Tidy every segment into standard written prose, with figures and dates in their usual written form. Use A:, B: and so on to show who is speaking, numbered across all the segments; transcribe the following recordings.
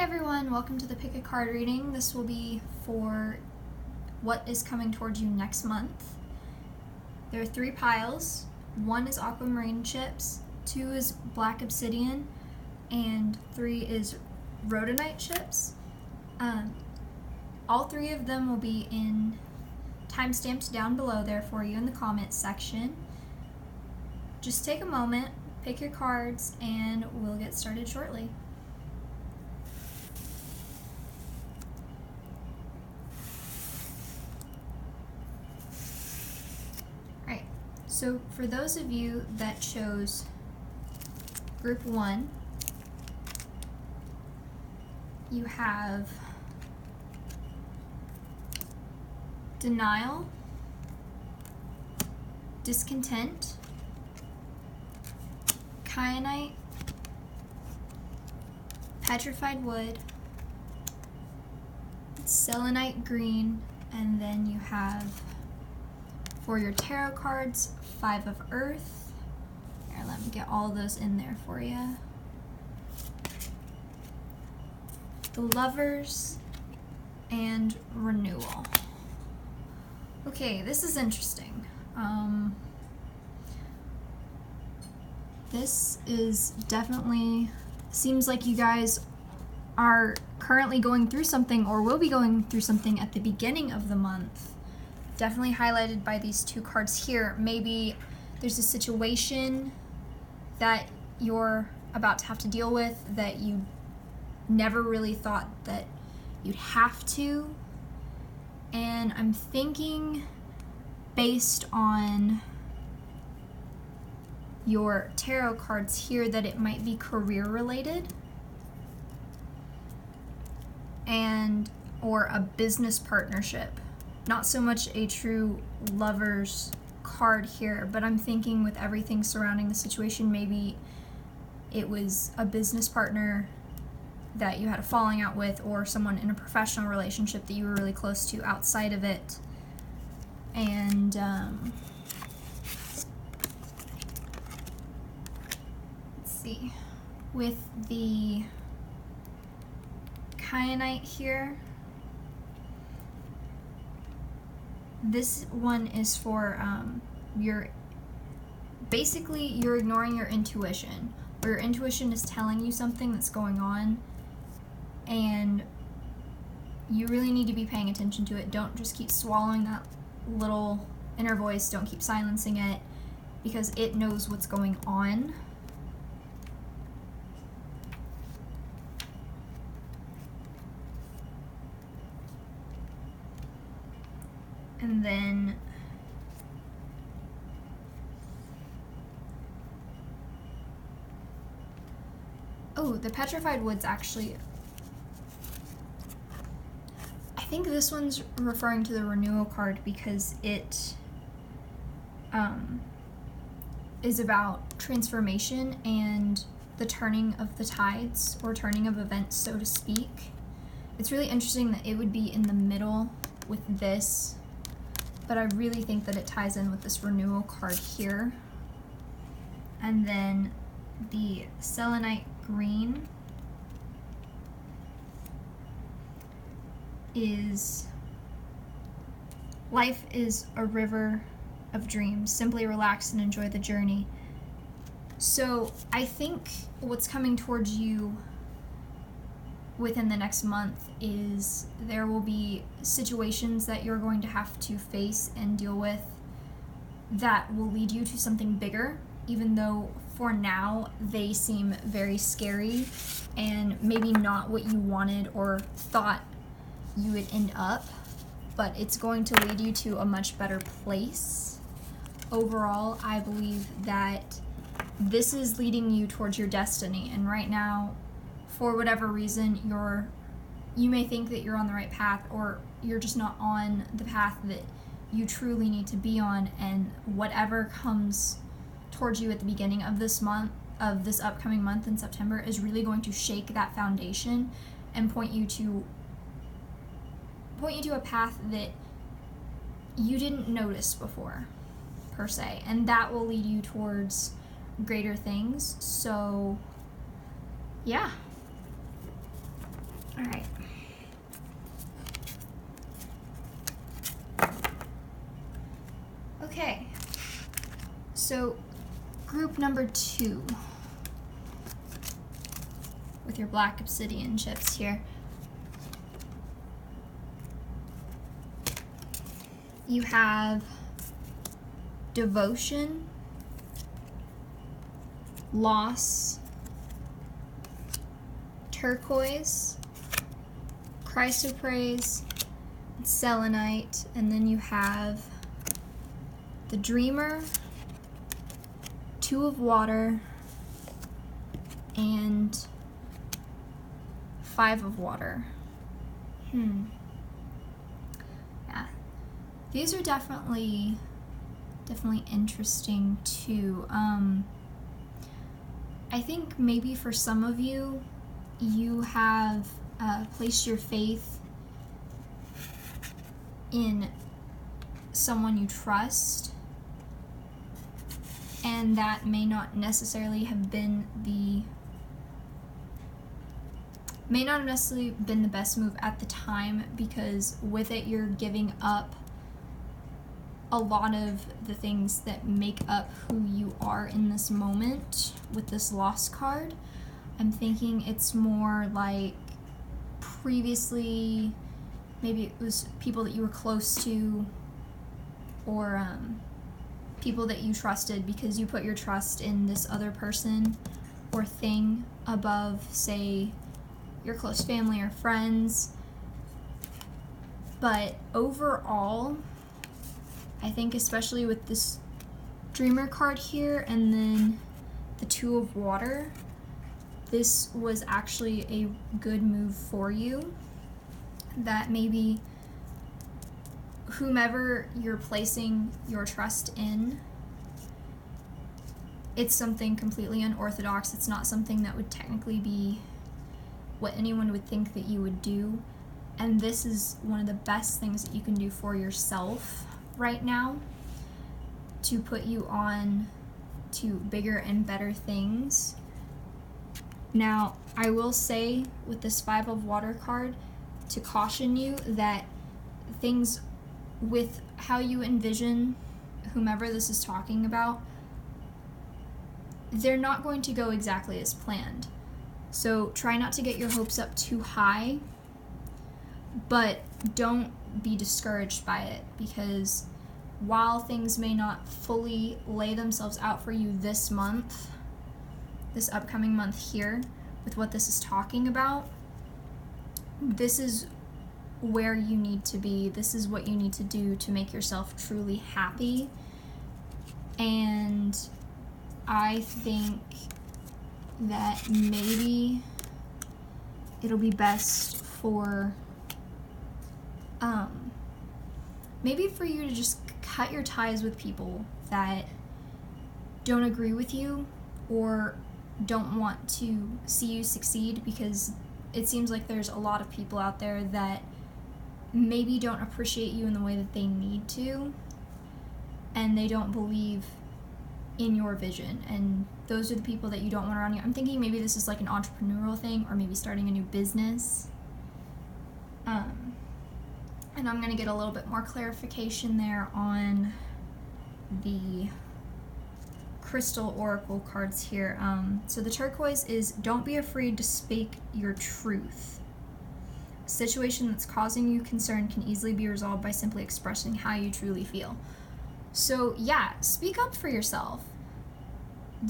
A: everyone, welcome to the Pick a Card reading. This will be for what is coming towards you next month. There are 3 piles. 1 is aquamarine chips, 2 is black obsidian, and 3 is rhodonite chips. All 3 of them will be in timestamps down below there for you in the comments section. Just take a moment, pick your cards, and we'll get started shortly. So for those of you that chose group 1, you have denial, discontent, kyanite, petrified wood, selenite green, and then you have, for your tarot cards, 5 of earth. Here, let me get all those in there for you. The lovers and renewal. Okay, this is interesting. This is definitely, seems like you guys are currently going through something or will be going through something at the beginning of the month. Definitely highlighted by these 2 cards here. Maybe there's a situation that you're about to have to deal with that you never really thought that you'd have to. And I'm thinking, based on your tarot cards here, that it might be career related and or a business partnership. Not so much a true lover's card here, but I'm thinking with everything surrounding the situation, maybe it was a business partner that you had a falling out with, or someone in a professional relationship that you were really close to outside of it. And let's see, with the kyanite here, this one is for you're ignoring your intuition, or your intuition is telling you something that's going on and you really need to be paying attention to it. Don't just keep swallowing that little inner voice. Don't keep silencing it, because it knows what's going on. And then the petrified wood's actually, I think this one's referring to the renewal card, because it is about transformation and the turning of the tides, or turning of events, so to speak. It's really interesting that it would be in the middle with this, but I really think that it ties in with this renewal card here. And then the selenite green is, life is a river of dreams. Simply relax and enjoy the journey. So I think what's coming towards you within the next month is there will be situations that you're going to have to face and deal with that will lead you to something bigger, even though for now they seem very scary and maybe not what you wanted or thought you would end up, but it's going to lead you to a much better place. Overall, I believe that this is leading you towards your destiny, and right now, for whatever reason, you may think that you're on the right path, or you're just not on the path that you truly need to be on, and whatever comes towards you at the beginning of this month, of this upcoming month in September, is really going to shake that foundation and point you to a path that you didn't notice before, per se, and that will lead you towards greater things. So yeah, All right. Okay. So, group number 2 with your black obsidian chips here. You have devotion, loss, turquoise, chrysoprase, selenite, and then you have the dreamer, 2 of water, and 5 of water. Yeah. These are definitely interesting too. I think maybe for some of you, you have placed your faith in someone you trust, and that may not necessarily have been the best move at the time, because with it you're giving up a lot of the things that make up who you are in this moment with this lost card. I'm thinking it's more like previously, maybe it was people that you were close to, or people that you trusted, because you put your trust in this other person or thing above, say, your close family or friends. But overall, I think especially with this dreamer card here and then the 2 of water, this was actually a good move for you. That maybe whomever you're placing your trust in, it's something completely unorthodox. It's not something that would technically be what anyone would think that you would do. And this is one of the best things that you can do for yourself right now, to put you on to bigger and better things. Now, I will say with this 5 of water card, to caution you that things with how you envision whomever this is talking about, they're not going to go exactly as planned. So try not to get your hopes up too high, but don't be discouraged by it, because while things may not fully lay themselves out for you this month, this upcoming month here, with what this is talking about, this is where you need to be. This is what you need to do to make yourself truly happy. And I think that maybe it'll be best for maybe for you to just cut your ties with people that don't agree with you or don't want to see you succeed, because it seems like there's a lot of people out there that maybe don't appreciate you in the way that they need to, and they don't believe in your vision, and those are the people that you don't want around you. I'm thinking maybe this is like an entrepreneurial thing, or maybe starting a new business. And I'm going to get a little bit more clarification there on the crystal oracle cards here. So the turquoise is, don't be afraid to speak your truth. A situation that's causing you concern can easily be resolved by simply expressing how you truly feel. So yeah, speak up for yourself.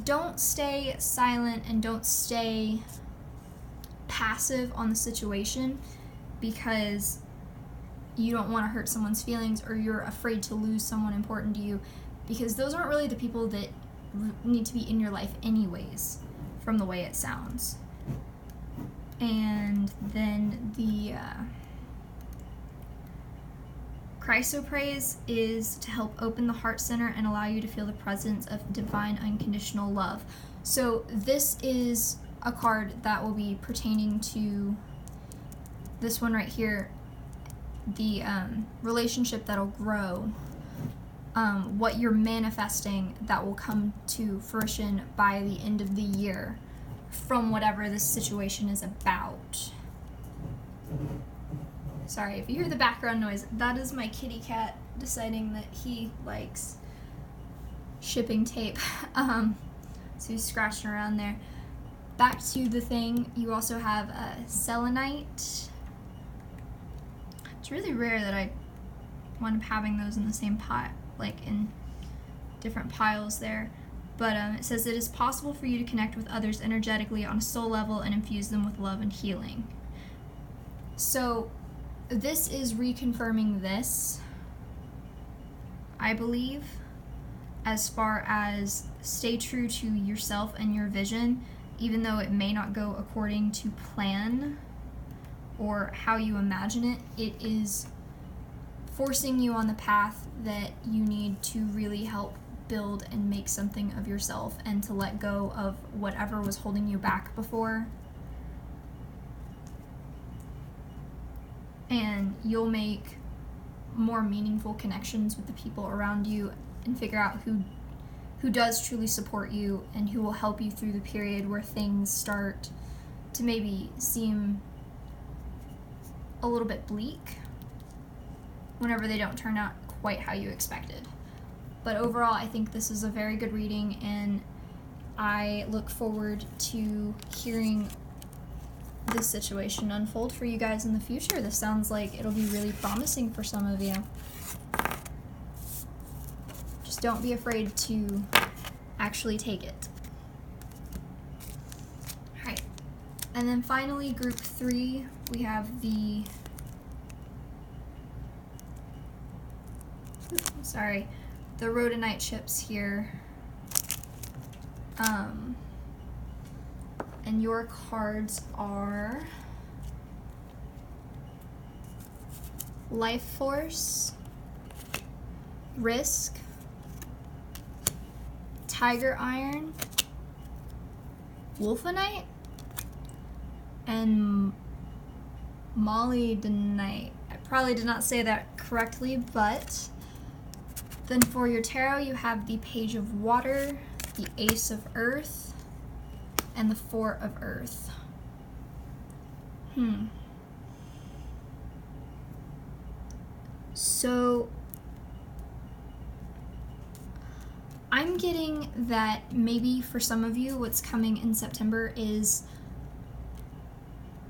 A: Don't stay silent and don't stay passive on the situation because you don't want to hurt someone's feelings, or you're afraid to lose someone important to you, because those aren't really the people that need to be in your life anyways, from the way it sounds. And then the chrysoprase is to help open the heart center and allow you to feel the presence of divine unconditional love. So this is a card that will be pertaining to this one right here, the relationship that'll grow, what you're manifesting that will come to fruition by the end of the year from whatever this situation is about. Sorry if you hear the background noise. That is my kitty cat deciding that he likes shipping tape. So he's scratching around there. Back to the thing, you also have a selenite. It's really rare that I wind up having those in the same pile, like in different piles there. But it says it is possible for you to connect with others energetically on a soul level and infuse them with love and healing. So this is reconfirming this, I believe, as far as stay true to yourself and your vision, even though it may not go according to plan or how you imagine it. It is forcing you on the path that you need to really help build and make something of yourself, and to let go of whatever was holding you back before. And you'll make more meaningful connections with the people around you and figure out who does truly support you and who will help you through the period where things start to maybe seem a little bit bleak, whenever they don't turn out quite how you expected. But overall, I think this is a very good reading, and I look forward to hearing this situation unfold for you guys in the future. This sounds like it'll be really promising for some of you. Just don't be afraid to actually take it. Alright. And then finally, group 3, we have the rhodonite chips here. And your cards are Life Force, Risk, Tiger Iron, Wolfenite, and Molybdenite. I probably did not say that correctly, but then for your tarot, you have the Page of Water, the Ace of Earth, and the Four of Earth. So I'm getting that maybe for some of you, what's coming in September is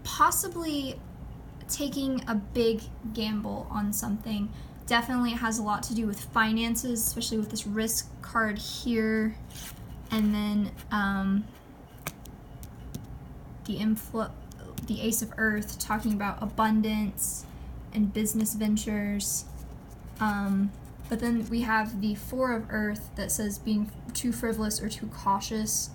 A: possibly taking a big gamble on something. Definitely has a lot to do with finances, especially with this Risk card here. And then the Ace of Earth, talking about abundance and business ventures. But then we have the Four of Earth that says being too frivolous or too cautious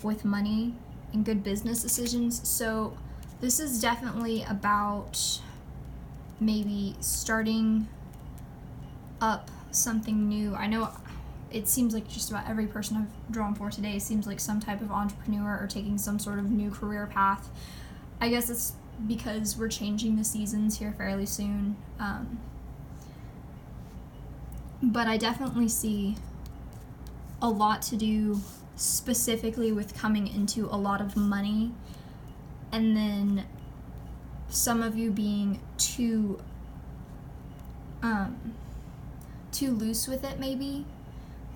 A: with money and good business decisions. So this is definitely about maybe starting up something new. I know it seems like just about every person I've drawn for today seems like some type of entrepreneur or taking some sort of new career path. I guess it's because we're changing the seasons here fairly soon. But I definitely see a lot to do specifically with coming into a lot of money, and then some of you being too loose with it, maybe.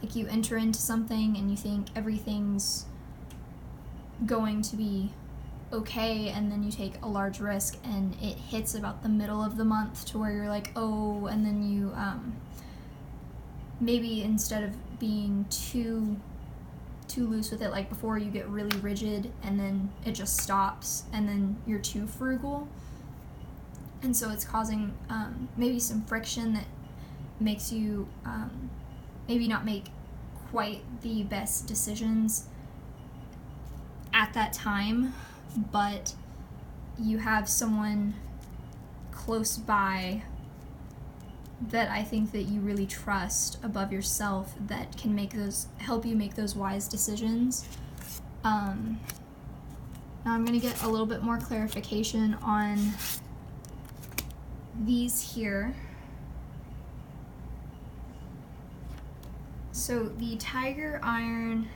A: Like you enter into something and you think everything's going to be okay, and then you take a large risk and it hits about the middle of the month to where you're like, oh, and then you maybe instead of being too loose with it like before, you get really rigid and then it just stops, and then you're too frugal, and so it's causing maybe some friction that makes you maybe not make quite the best decisions at that time. But you have someone close by that I think that you really trust above yourself that can help you make those wise decisions. Now I'm going to get a little bit more clarification on these here. So the Tiger Iron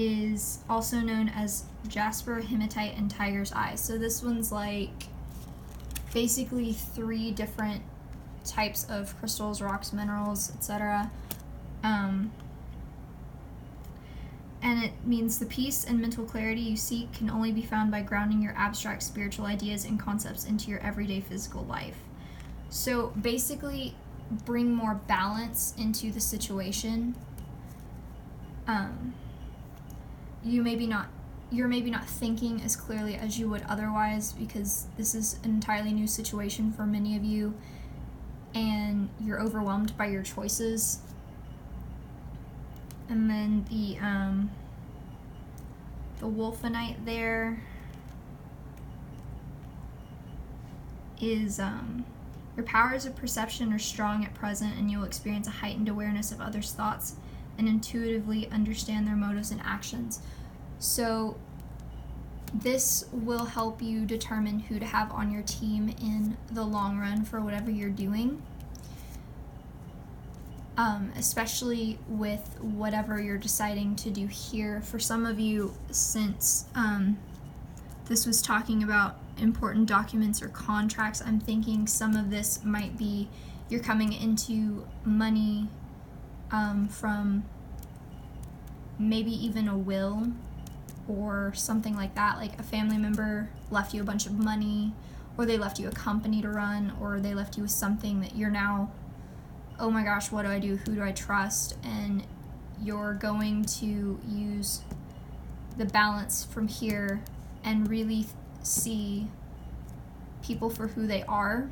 A: is also known as jasper, hematite, and tiger's eye. So this one's like basically 3 different types of crystals, rocks, minerals, etc. And it means the peace and mental clarity you seek can only be found by grounding your abstract spiritual ideas and concepts into your everyday physical life. So basically, bring more balance into the situation. You're maybe not thinking as clearly as you would otherwise, because this is an entirely new situation for many of you, and you're overwhelmed by your choices. And then the wolfenite there is your powers of perception are strong at present, and you'll experience a heightened awareness of others' thoughts and intuitively understand their motives and actions. So this will help you determine who to have on your team in the long run for whatever you're doing. Especially with whatever you're deciding to do here. For some of you, since this was talking about important documents or contracts, I'm thinking some of this might be you're coming into money from maybe even a will or something like that. Like a family member left you a bunch of money, or they left you a company to run, or they left you with something that you're now, oh my gosh, what do I do? Who do I trust? And you're going to use the balance from here and really see people for who they are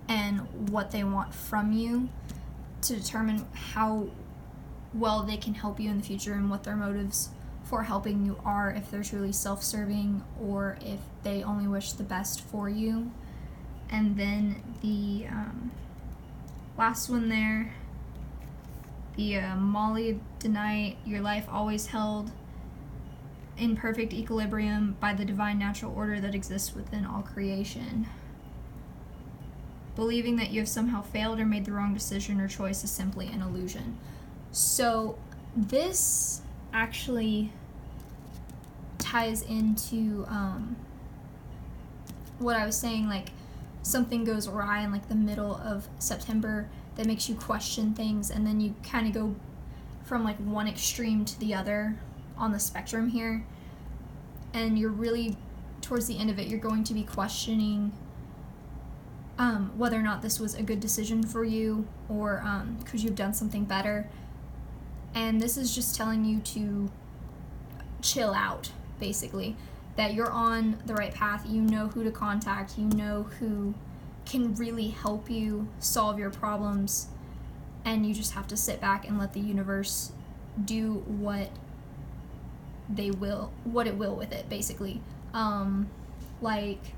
A: and what they want from you to determine how well they can help you in the future and what their motives for helping you are, if they're truly self-serving or if they only wish the best for you. And then the last one there, the molybdenite, your life always held in perfect equilibrium by the divine natural order that exists within all creation. Believing that you have somehow failed or made the wrong decision or choice is simply an illusion. So this actually ties into what I was saying, like something goes awry in like the middle of September that makes you question things, and then you kind of go from like one extreme to the other on the spectrum here, and you're really towards the end of it, you're going to be questioning whether or not this was a good decision for you, or could you have done something better. And this is just telling you to chill out, basically, that you're on the right path. You know who to contact, you know who can really help you solve your problems, and you just have to sit back and let the universe do what it will with it, basically. Like,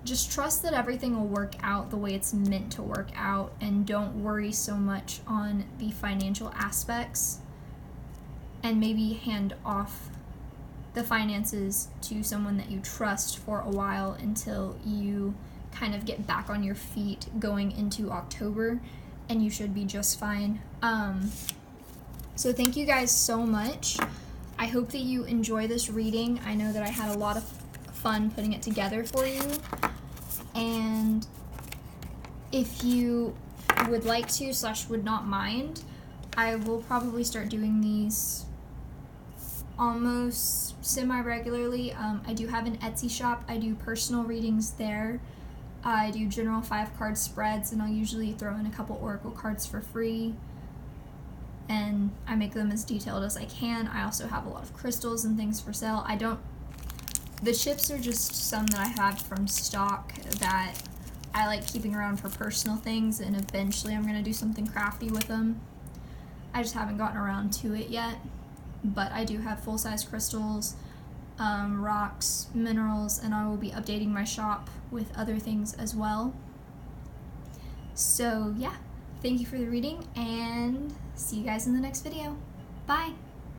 A: just trust that everything will work out the way it's meant to work out, and don't worry so much on the financial aspects, and maybe hand off the finances to someone that you trust for a while until you kind of get back on your feet going into October, and you should be just fine. So thank you guys so much. I hope that you enjoy this reading. I know that I had a lot of fun putting it together for you, and if you would like to / would not mind, I will probably start doing these almost semi-regularly. I do have an Etsy shop. I do personal readings there. I do general 5-card spreads, and I'll usually throw in a couple oracle cards for free, and I make them as detailed as I can. I also have a lot of crystals and things for sale. The chips are just some that I have from stock that I like keeping around for personal things, and eventually I'm going to do something crafty with them. I just haven't gotten around to it yet, but I do have full-size crystals, rocks, minerals, and I will be updating my shop with other things as well. So yeah, thank you for the reading, and see you guys in the next video. Bye!